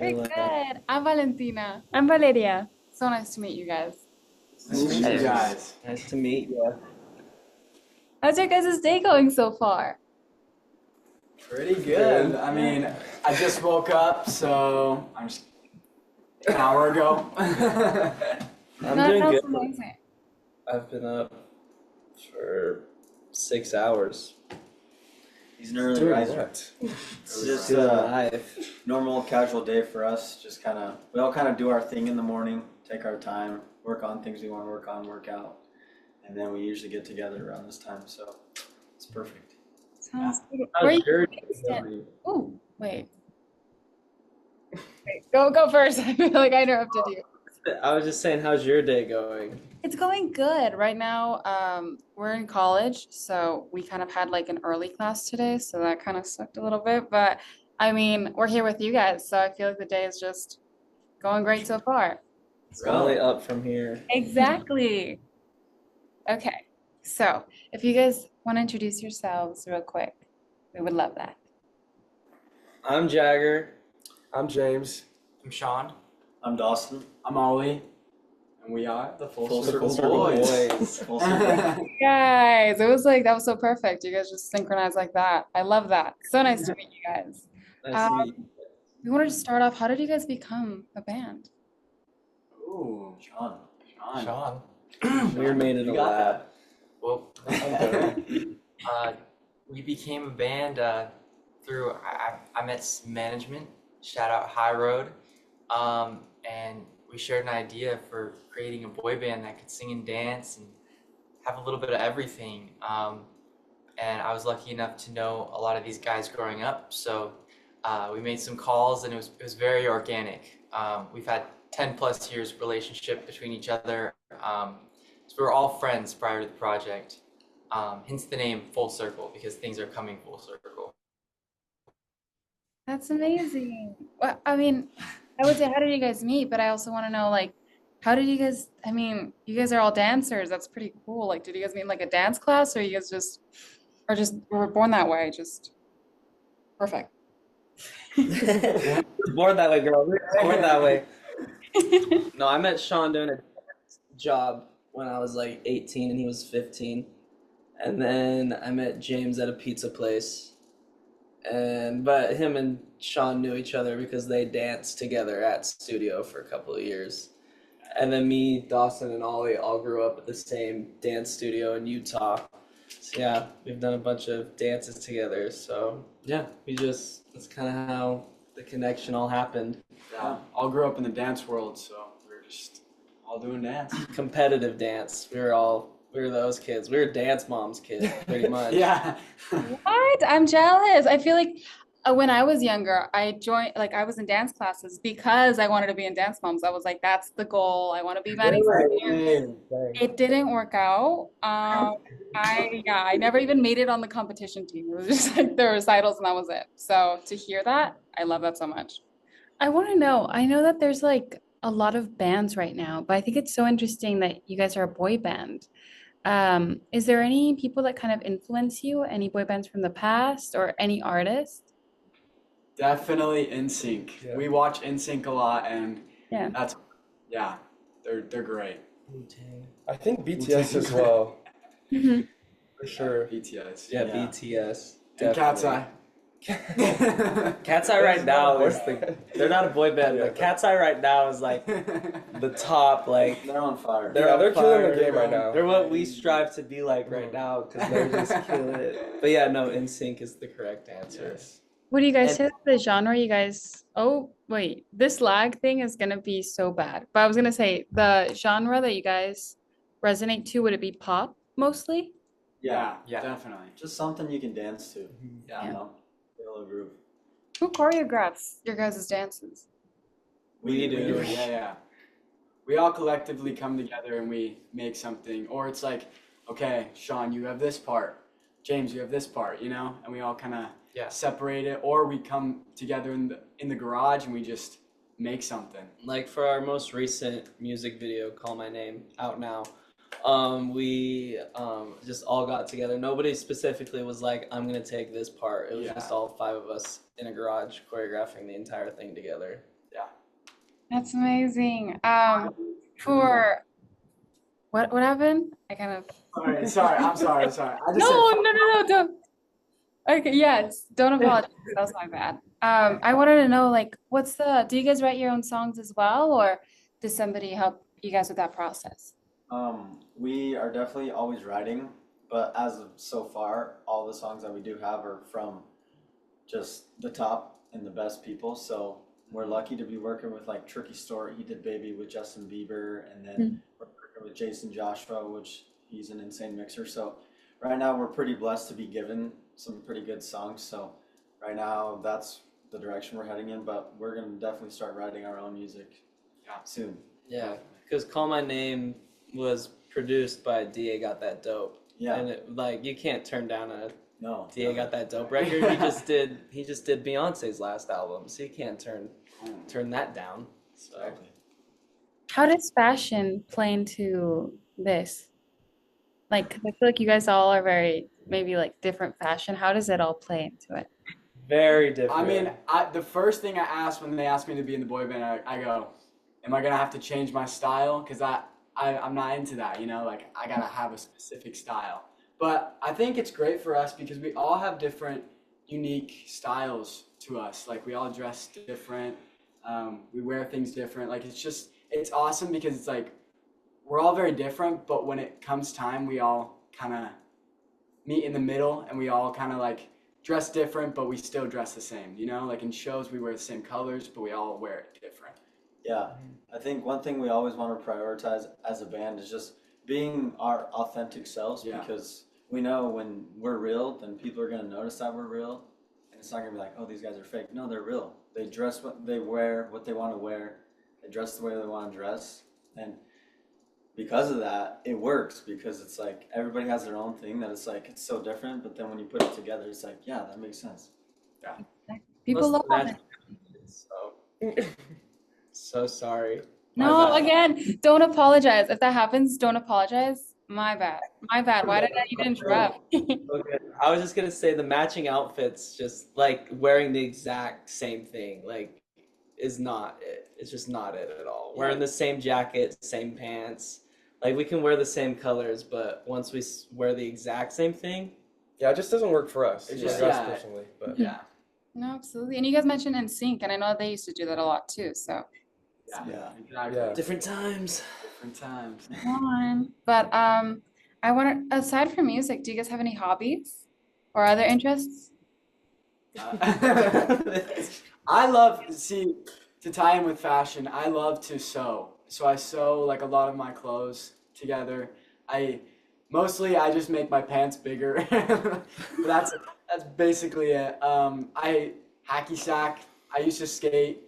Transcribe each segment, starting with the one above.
Very good. I'm Valentina. I'm Valeria. So nice to meet you guys. Nice to meet you guys. Nice to meet you. How's your guys' day going so far? Pretty good. I mean, I just woke up, so I'm just an hour ago. I'm That doing sounds good. amazing. I've been up for 6 hours. He's an early Doing riser. what? It's just Doing a life. normal, casual day for us. Just we all kind of do our thing in the morning, take our time, work on things we want to work on, work out, and then we usually get together around this time. So it's perfect. Sounds good. How's Where are you your day based in? going? Oh, wait. Go first. I feel like I interrupted you. I was just saying, how's your day going? It's going good. Right now, we're in college, so we kind of had like an early class today, so that kind of sucked a little bit. But I mean, we're here with you guys, so I feel like the day is just going great so far. It's only up from here. Exactly. Okay, so if you guys want to introduce yourselves real quick, we would love that. I'm Jagger. I'm James. I'm Sean. I'm Dawson. I'm Ollie, and we are the Full Circle Circle Boys. Full circle. Guys, it was like that was so perfect. You guys just synchronized like that. I love that. So nice to meet you guys. Nice to meet you. We wanted to start off. How did you guys become a band? Ooh, Sean. Sean. Sean. We were made in You a got lab. Well, we became a band through I met management. Shout out High Road, and we shared an idea for creating a boy band that could sing and dance and have a little bit of everything. And I was lucky enough to know a lot of these guys growing up, so we made some calls, and it was very organic. We've had 10 plus years relationship between each other. So we were all friends prior to the project. Hence the name Full Circle, because things are coming full circle. That's amazing. Well, I mean, I would say, how did you guys meet? But I also want to know, like, how did you guys, I mean, you guys are all dancers. That's pretty cool. Like, did you guys meet in like a dance class or you guys just were born that way? Just perfect. Born that way, girl. We were born that way. No, I met Sean doing a job when I was like 18 and he was 15. And then I met James at a pizza place. But him and Sean knew each other because they danced together at studio for a couple of years. And then me, Dawson, and Ollie all grew up at the same dance studio in Utah. So yeah, we've done a bunch of dances together. So yeah, that's kind of how the connection all happened. Yeah, all grew up in the dance world, so we're just all doing dance. Competitive dance. We were those kids. We were dance moms kids, pretty much. Yeah. What? I'm jealous. I feel like when I was younger, I joined, like, I was in dance classes because I wanted to be in Dance Moms. I was like, that's the goal. I want to be Maddie. It didn't work out. I never even made it on the competition team. It was just like the recitals and that was it. So to hear that, I love that so much. I want to know, I know that there's like a lot of bands right now, but I think it's so interesting that you guys are a boy band. Is there any people that kind of influence you? Any boy bands from the past or any artists? Definitely NSYNC. Yeah. We watch NSYNC a lot, and Yeah. they're great. I think BTS as well, Mhm. for sure. BTS. Yeah, Yeah. BTS. And Cat's Eye. Cat's Eye right now is they're not a boy band, but Cat's Eye right now is like the top, like They're on fire. Yeah, they're on killing the fire. game right now. They're what we strive to be like right now because they're just killing it. But yeah, no, NSYNC is the correct answer. What do you guys And- say the genre you guys, oh wait, this lag thing is gonna be so bad. But I was gonna say the genre that you guys resonate to, would it be pop mostly? Yeah, Yeah. definitely. Just something you can dance to. Yeah. You know, get a little groove. Who choreographs your guys' dances? We do. Yeah. We all collectively come together and we make something, or it's like, okay, Sean, you have this part. James, you have this part, you know, and we all kind of Yeah. separate it, or we come together in the garage and we just make something. Like for our most recent music video, Call My Name, out now, we just all got together. Nobody specifically was like, I'm gonna take this part. It was Yeah. just all five of us in a garage choreographing the entire thing together. That's amazing. For what happened? I kind of Sorry, I'm sorry. I just said no, don't. Okay, yes, don't apologize. That was my bad. I wanted to know, like, do you guys write your own songs as well, or does somebody help you guys with that process? We are definitely always writing, but as of so far, all the songs that we do have are from just the top and the best people. So we're lucky to be working with like Tricky Story. He did Baby with Justin Bieber, and then we're working with Jason Joshua, which he's an insane mixer. So right now we're pretty blessed to be given some pretty good songs. So right now that's the direction we're heading in, but we're gonna definitely start writing our own music soon. Yeah, because Call My Name was produced by DA Got That Dope. Yeah. And like you can't turn down a No. DA Got That Dope record. He just did Beyonce's last album, so you can't turn that down. So Exactly. How does fashion play into this? Like, 'cause I feel like you guys all are very maybe like different fashion. How does it all play into it? very different. I mean, the first thing I asked when they asked me to be in the boy band, I go, am I gonna have to change my style? Because I'm not into that, you know, like I gotta have a specific style. But I think it's great for us because we all have different unique styles to us. Like we all dress different, we wear things different. Like it's awesome because it's like we're all very different, but when it comes time, we all kind of meet in the middle and we all kind of like dress different, but we still dress the same, you know? Like in shows, we wear the same colors, but we all wear it different. Yeah, I think one thing we always want to prioritize as a band is just being our authentic selves Yeah. because we know when we're real, then people are going to notice that we're real. And it's not going to be like, oh, these guys are fake. No, they're real. They dress what they wear, what they want to wear. They dress the way they want to dress. And because of that, it works because it's like everybody has their own thing that it's like, it's so different. But then when you put it together, it's like, yeah, that makes sense. People love Plus, it. so sorry. No, My bad. again, don't apologize. If that happens, don't apologize. My bad. My bad. Why did I even interrupt? Okay. I was just gonna say the matching outfits, just like wearing the exact same thing, like is not it. It's just not it at all. Wearing the same jacket, same pants. Like we can wear the same colors, but once we wear the exact same thing, Yeah, it just doesn't work for us. It for just- us yeah. personally, but Yeah. No, absolutely. And you guys mentioned NSYNC, and I know they used to do that a lot too. So Yeah. Yeah. different times. Different times. come on. But I want to, aside from music, do you guys have any hobbies or other interests? I love, to tie in with fashion, I love to sew. So I sew like a lot of my clothes together. I just make my pants bigger. That's basically it. I hacky sack. I used to skate.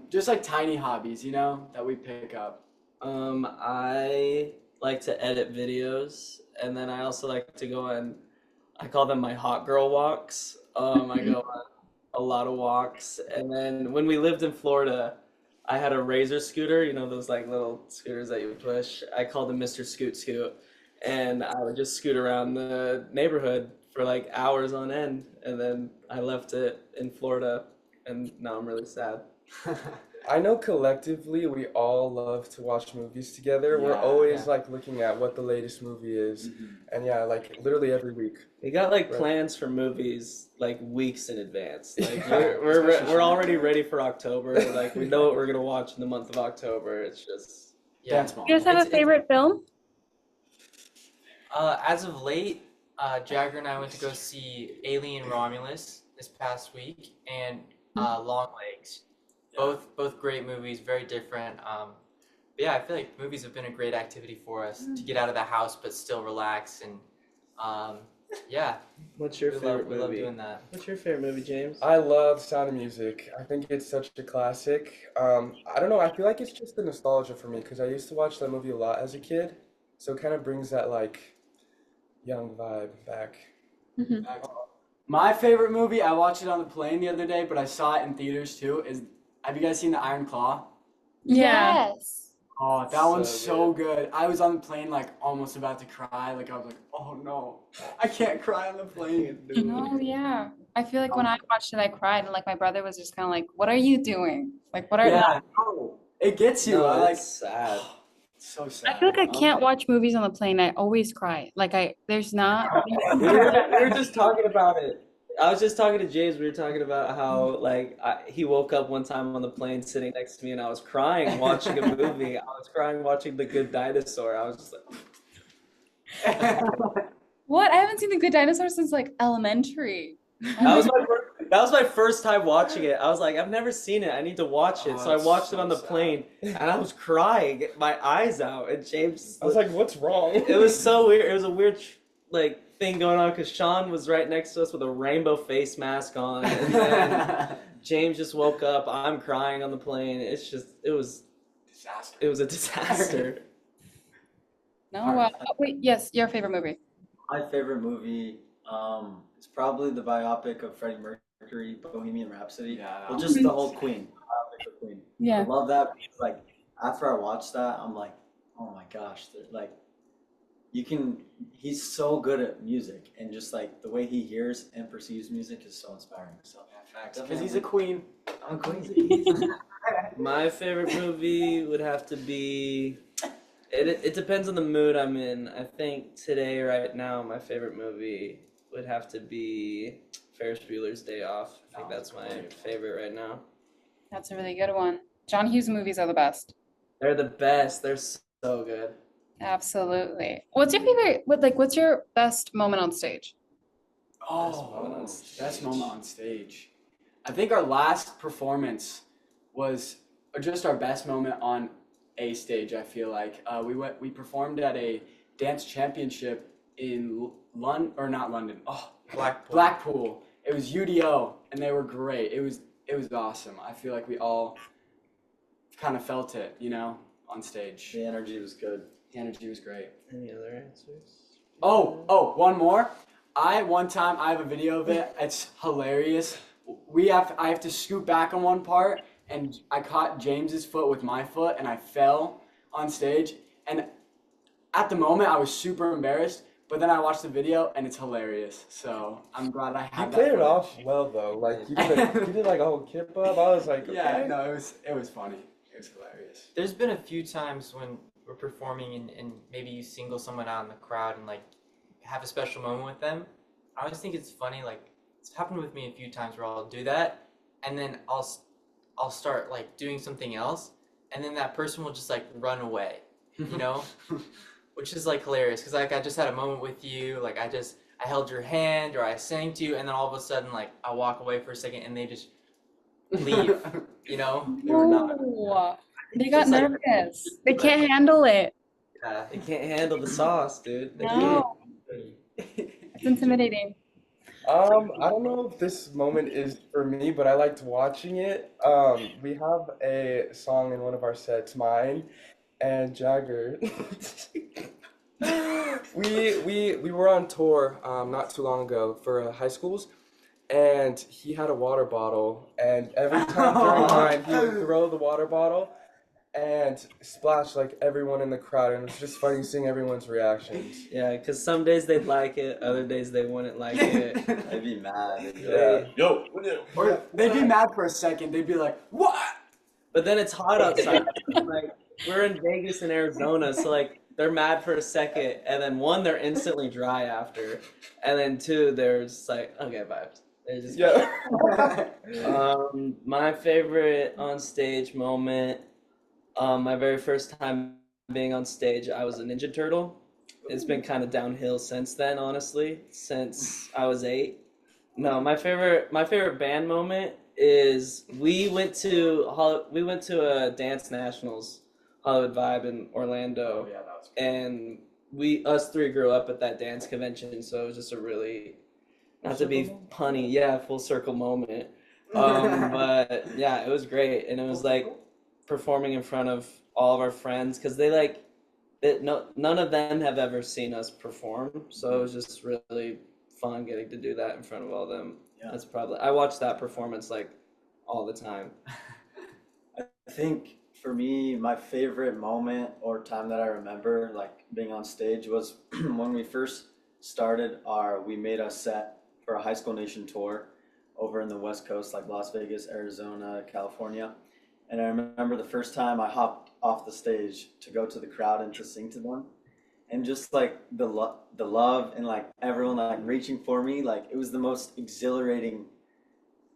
Just like tiny hobbies, you know, that we pick up. I like to edit videos, and then I also like to go on. I call them my hot girl walks. I go on a lot of walks, and then when we lived in Florida, I had a razor scooter. You know those like little scooters that you push. I called them Mr. Scoot Scoot, and I would just scoot around the neighborhood for like hours on end, and then I left it in Florida, and now I'm really sad. I know collectively we all love to watch movies together. We're Yeah, always yeah. like looking at what the latest movie is, Mhm. and yeah, like literally every week. We got like Right. plans for movies like weeks in advance. Like Yeah. we're already ready for October. Like we know what we're gonna watch in the month of October. It's just Yeah. Dance mom. You guys have a It's- favorite film? As of late, Jagger and I went to go see Alien Romulus this past week and Long Legs. Both great movies, very different. But yeah, I feel like movies have been a great activity for us to get out of the house but still relax and yeah, what's your favorite we love movie? doing that. What's your favorite movie, James? I love Sound of Music. I think it's such a classic. I don't know. I feel like it's just the nostalgia for me because I used to watch that movie a lot as a kid, so it kind of brings that like young vibe back. My favorite movie, I watched it on the plane the other day, but I saw it in theaters too, have you guys seen The Iron Claw? Yeah. Yes. Oh, that one's So so good. I was on the plane like almost about to cry. Like I was like, oh no, I can't cry on the plane. Oh, yeah. I feel like when I watched it, I cried, and like my brother was just kind of like, "What are you doing? Like, what are?" Yeah, no, it gets you. I No, like. it's sad. It's so I feel sad. like I can't watch movies on the plane. I always cry. Like there's not. We were just talking about it. I was just talking to James. We were talking about how like he woke up one time on the plane sitting next to me, and I was crying watching a movie. I was crying watching The Good Dinosaur. I was just like, What? I haven't seen The Good Dinosaur since like elementary. Oh that my was that was my first time watching it. I was like, I've never seen it. I need to watch it. Oh, So I it's watched it so on the sad. plane, and I was crying, my eyes out. And James, I was like, what's wrong? it was so weird. It was a weird like thing going on because Sean was right next to us with a rainbow face mask on, and then James just woke up. I'm crying on the plane. It's just Disaster. it was a disaster. No. Alright. Wait. Yes, your favorite movie. My favorite movie, is probably the biopic of Freddie Mercury, Bohemian Rhapsody. Yeah, that Well, was just the great. whole Queen, biopic of Queen. I Yeah. love that because, like, after I watched that, I'm like, oh my gosh, like, he's so good at music, and just like the way he hears and perceives music is so inspiring. So, Yeah, facts. Because he's a queen. I'm Queen. My favorite movie would have to be. It depends on the mood I'm in. I think today, right now, my favorite movie would have to be Ferris Bueller's Day Off. I think that's my favorite right now. That's a really good one. John Hughes movies are the best. They're the best. They're so good. Absolutely. What's your favorite? What's your best moment on stage? Oh, on best stage. moment on stage. I think our last performance was just our best moment on a stage. I feel like we performed at a dance championship in London or not London. Oh, Blackpool. It was UDO, and they were great. It was awesome. I feel like we all kind of felt it, on stage. The energy was good. The energy was great. Any other answers? Oh, one more. One time I have a video of it. It's hilarious. I have to scoot back on one part, and I caught James's foot with my foot, and I fell on stage. And at the moment, I was super embarrassed. But then I watched the video, and it's hilarious. So I'm glad I You had that. played it footage. off well though. Like you did like a whole kip up. I was like, Yeah, okay. no, it was funny. It was hilarious. There's been a few times when we're performing and maybe you single someone out in the crowd and like have a special moment with them. I always think it's funny, like it's happened with me a few times where I'll do that and then I'll start like doing something else and then that person will just like run away, you know? Which is like hilarious because like I just had a moment with you, like I held your hand or I sang to you and then all of a sudden like I walk away for a second and they just leave, you know? They were not. No. They got Just like- nervous. They can't handle it. Yeah. They can't handle the sauce, dude. They No. It's intimidating. I don't know if this moment is for me, but I liked watching it. We have a song in one of our sets, mine and Jagger. we were on tour not too long ago for high schools, and he had a water bottle, and every time during mine, he would throw the water bottle and splash like everyone in the crowd, and it was just funny seeing everyone's reactions. Yeah, because some days they'd like it, other days they wouldn't like it. They'd be mad. They'd be Yeah. like, yo, what you? Or they'd be mad for a second. They'd be like, "What?" But then it's hot outside. Like we're in Vegas and Arizona, so like they're mad for a second, and then one, they're instantly dry after, and then two, they're just like, okay, vibes. They're just Yeah. my favorite on stage moment, my very first time being on stage, I was a Ninja Turtle. It's been kind of downhill since then, honestly, since I was 8. No, my favorite band moment is we went to a dance nationals, Hollywood Vibe in Orlando, Yeah, that was cool. and us three grew up at that dance convention, so it was just a really, not to be punny, yeah, full circle moment. But yeah, it was great, and it was like performing in front of all of our friends because none of them have ever seen us perform, so it was just really fun getting to do that in front of all of them. Yeah. That's probably I watch that performance like all the time. I think for me, my favorite moment or time that I remember, like being on stage, was when we first started we made a set for a High School Nation tour, over in the West Coast, like Las Vegas, Arizona, California. And I remember the first time I hopped off the stage to go to the crowd and to sing to them, and just like the love and like everyone like reaching for me, like it was the most exhilarating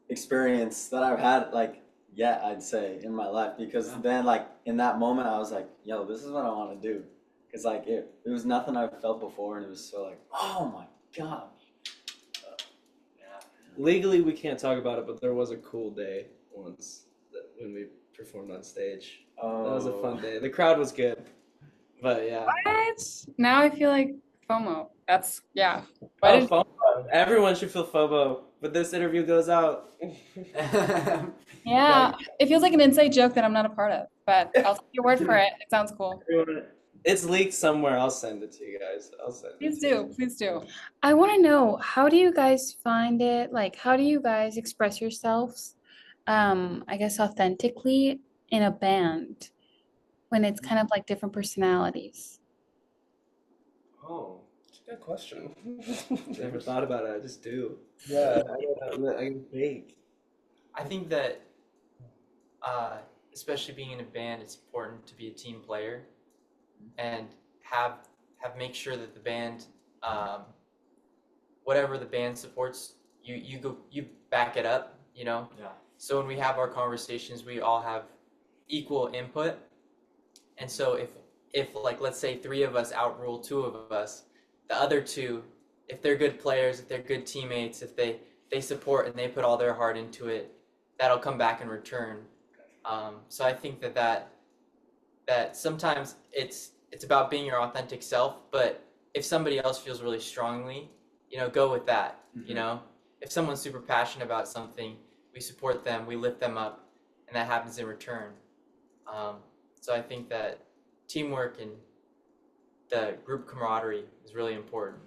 experience that I've had like yet, I'd say, in my life, because then like in that moment I was like, yo, this is what I want to do, because like it was nothing I've felt before, and it was so like, oh my god. Legally, we can't talk about it, but there was a cool day once when we performed on stage. Oh, that was a fun day. The crowd was good, but yeah. What? Now I feel like FOMO. That's yeah. Why Oh, did FOMO. Everyone should feel FOMO when this interview goes out. yeah. It feels like an inside joke that I'm not a part of, but I'll take your word for it. It sounds cool. It's leaked somewhere. I'll send it to you guys. Please do. Please do. I want to know, how do you guys find it? Like, how do you guys express yourselves, I guess authentically in a band when it's kind of like different personalities? Oh, It's a good question. never thought about it. I just do. Yeah. I can fake. I think that, especially being in a band, it's important to be a team player and have make sure that the band, whatever the band supports, you back it up, you know. Yeah. So when we have our conversations, we all have equal input, and so if like let's say three of us outrule two of us, the other two, if they're good players, if they're good teammates, if they support and they put all their heart into it, that'll come back in return. So I think that sometimes it's about being your authentic self, but if somebody else feels really strongly, you know, go with that. You know, if someone's super passionate about something, we support them, we lift them up, and that happens in return. So I think that teamwork and the group camaraderie is really important.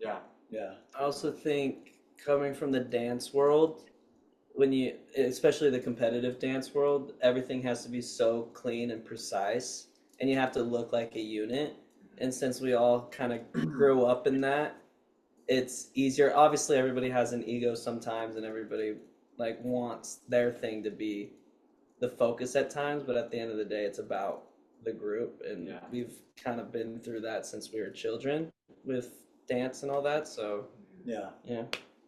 Yeah. yeah. I also think coming from the dance world, when you, especially the competitive dance world, everything has to be so clean and precise, and you have to look like a unit. And since we all kind of grew up in that, it's easier. Obviously, everybody has an ego sometimes, and everybody like wants their thing to be the focus at times. But at the end of the day, it's about the group, and we've kind of been through that since we were children with dance and all that. So Yeah. yeah.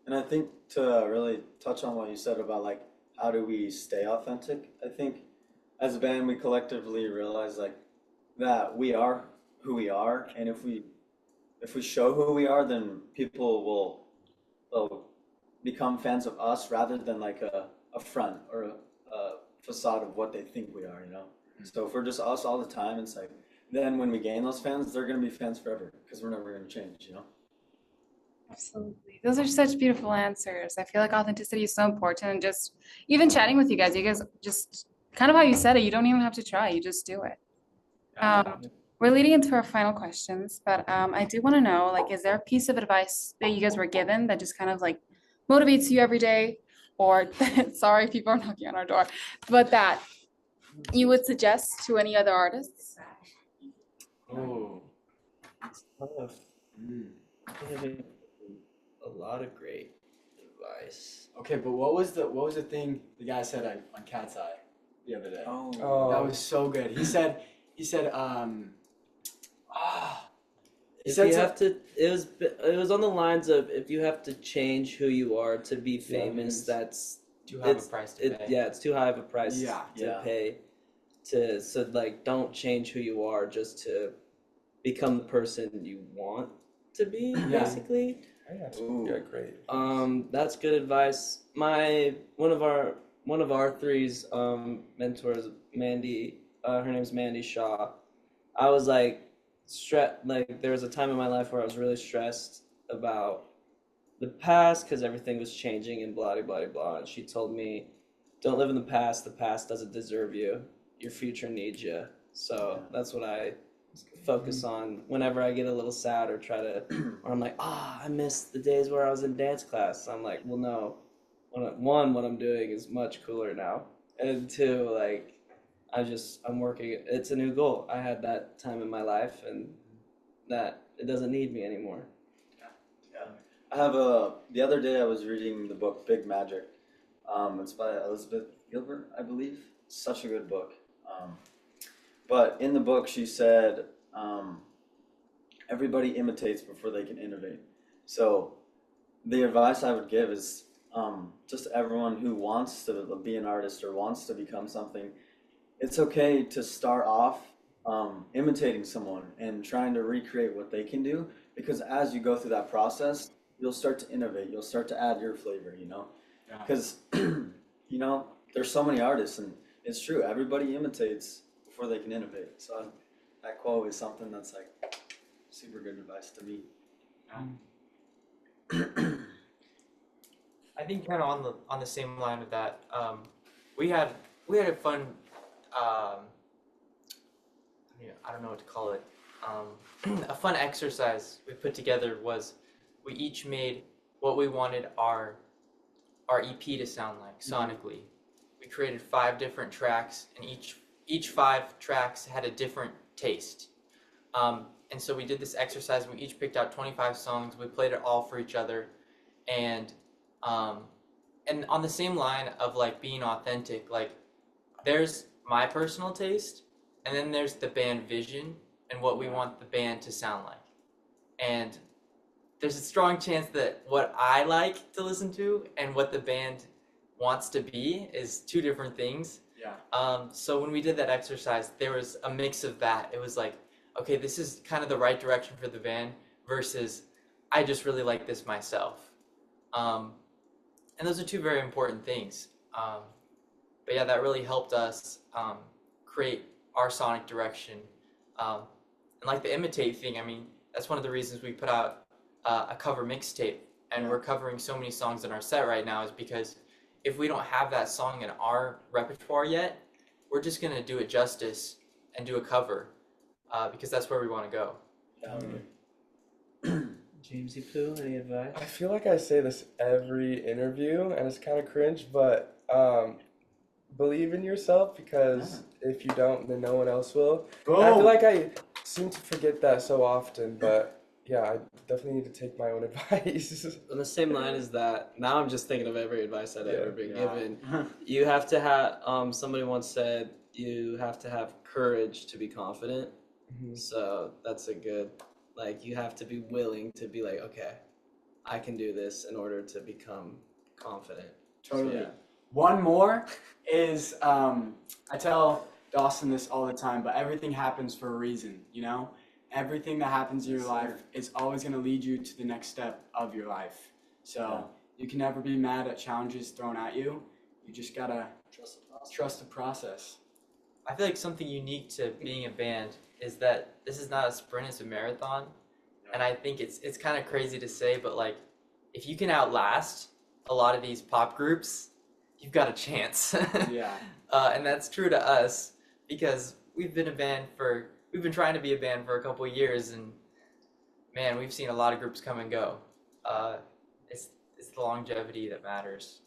And I think to really touch on what you said about like how do we stay authentic, I think as a band we collectively realize like that we are who we are, and if we show who we are, then people will become fans of us rather than like a front or a facade of what they think we are, you know. So if we're just us all the time, it's like then when we gain those fans, they're gonna be fans forever because we're never gonna change, you know. Absolutely. Those are such beautiful answers. I feel like authenticity is so important. And just even chatting with you guys just kind of how you said it, you don't even have to try, you just do it. We're leading into our final questions, but I do want to know, like, is there a piece of advice that you guys were given that just kind of like motivates you every day? Or sorry, people are knocking on our door, but that you would suggest to any other artists? Oh, it's tough. A lot of great advice. Okay, but what was the thing the guy said on Cat's Eye the other day? Oh. That was so good. He said he said If you have to, it was on the lines of if you have to change who you are to be famous, that's Too high of a price to pay. Yeah, it's too high of a price Yeah. to pay. So like, don't change who you are just to become the person you want to be, basically. Yeah, great. That's good advice. One of our three's mentors, Mandy, her name's Mandy Shaw. I was like like there was a time in my life where I was really stressed about the past because everything was changing and blah blah blah. And she told me, "Don't live in the past. The past doesn't deserve you. Your future needs you." So that's what I focus on whenever I get a little sad or or I'm like, I miss the days where I was in dance class. I'm like, well, no. What I'm doing is much cooler now, and two, like, I'm working. It's a new goal. I had that time in my life, and that it doesn't need me anymore. Yeah. I have the other day I was reading the book Big Magic. It's by Elizabeth Gilbert, I believe. Such a good book. But in the book, she said, everybody imitates before they can innovate. So the advice I would give is just everyone who wants to be an artist or wants to become something, it's okay to start off imitating someone and trying to recreate what they can do, because as you go through that process, you'll start to innovate, you'll start to add your flavor, you know? Yeah. Because, you know, there's so many artists, and it's true, everybody imitates before they can innovate. So that quote is something that's like super good advice to me. I think kind of on the same line of that, we had a fun, I don't know what to call it, a fun exercise we put together was we each made what we wanted our EP to sound like sonically. We created 5 different tracks, and each 5 tracks had a different taste. And so we did this exercise. We each picked out 25 songs. We played it all for each other, and on the same line of like being authentic, like there's my personal taste, and then there's the band vision and what we want the band to sound like. And there's a strong chance that what I like to listen to and what the band wants to be is 2 different things. Yeah. So when we did that exercise, there was a mix of that. It was like, okay, this is kind of the right direction for the band versus I just really like this myself. And those are 2 very important things. But yeah, that really helped us create our sonic direction. And like the imitate thing, I mean, that's one of the reasons we put out a cover mixtape, and we're covering so many songs in our set right now is because if we don't have that song in our repertoire yet, we're just gonna do it justice and do a cover because that's where we want to go. Jamesy Poo, any advice? I feel like I say this every interview, and it's kind of cringe, but believe in yourself, because if you don't, then no one else will. And I feel like I seem to forget that so often, but yeah, I definitely need to take my own advice. On the same line as that, now I'm just thinking of every advice I'd ever been Yeah. given. You have to have, somebody once said, you have to have courage to be confident. So that's a good, like, you have to be willing to be like, okay, I can do this in order to become confident. Totally. So, yeah. One more is I tell Dawson this all the time, but everything happens for a reason, you know? Everything that happens in your life is always going to lead you to the next step of your life. So you can never be mad at challenges thrown at you. You just got to trust the process. I feel like something unique to being a band is that this is not a sprint, it's a marathon. And I think it's kind of crazy to say, but like if you can outlast a lot of these pop groups, you've got a chance. Yeah. And that's true to us because we've been trying to be a band for a couple of years, and man, we've seen a lot of groups come and go. It's the longevity that matters.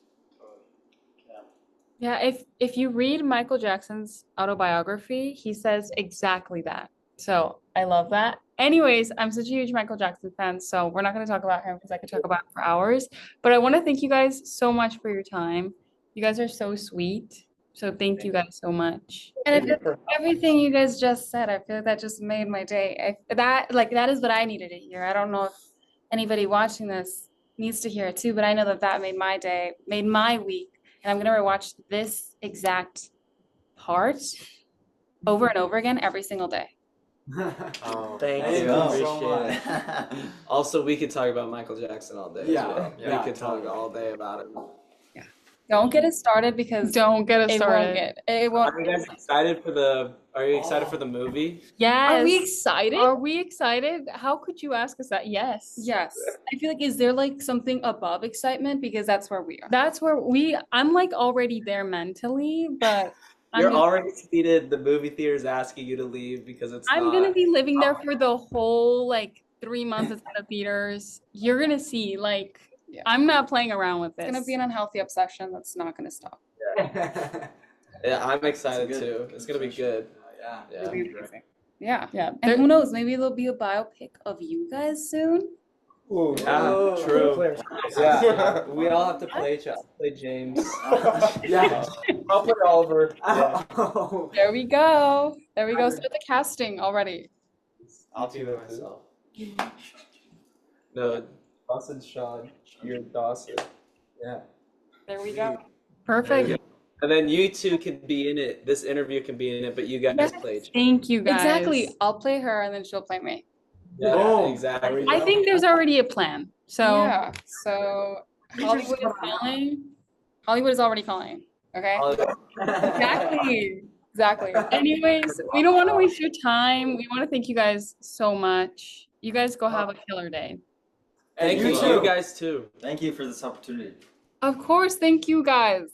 Yeah, if you read Michael Jackson's autobiography, he says exactly that. So I love that. Anyways, I'm such a huge Michael Jackson fan, so we're not going to talk about him because I could talk about him for hours. But I want to thank you guys so much for your time. You guys are so sweet. So thank you guys so much. And I feel like everything you guys just said, I feel like that just made my day. That is what I needed to hear. I don't know if anybody watching this needs to hear it too, but I know that made my day, made my week. And I'm going to rewatch this exact part over and over again every single day. Thank Thank you. you so Appreciate it. Also, we could talk about Michael Jackson all day. Yeah, as well. yeah, We could talk totally. all day about it. Don't get it started because Don't get us it started. won't. Are you guys excited for the movie? Yes. Are we excited? Are we excited? How could you ask us that? Yes. Yes. I feel like, is there like something above excitement? Because that's where we are. I'm like already there mentally, but You're already seated. The movie theater's asking you to leave because I'm gonna be living there for the whole like 3 months it's in the theaters. You're gonna see, like, I'm not playing around with this. It's gonna be an unhealthy obsession that's not gonna stop. Yeah, I'm excited too. It's gonna be good. Yeah. Yeah. Yeah. Yeah. And who knows? Maybe there'll be a biopic of you guys soon. Ooh, Yeah, true. Player. Yeah, we all have to play James. Yeah. I'll play Oliver. Oh. There we go. There we go. Start the casting already. I'll do it myself. No, Dawson Sean. You're Dawson. Yeah. There we go. Perfect. And then you two can be in it. This interview can be in it, but you guys Yes. play each Thank you guys. Exactly. I'll play her and then she'll play me. Yeah, Boom. exactly. I think there's already a plan. So Yeah. So Hollywood is calling. Hollywood is already calling. Okay. Exactly. Exactly. Anyways, we don't want to waste your time. We want to thank you guys so much. You guys go have a killer day. Thank you, You you too. guys too. Thank you for this opportunity. Of course. Thank you guys.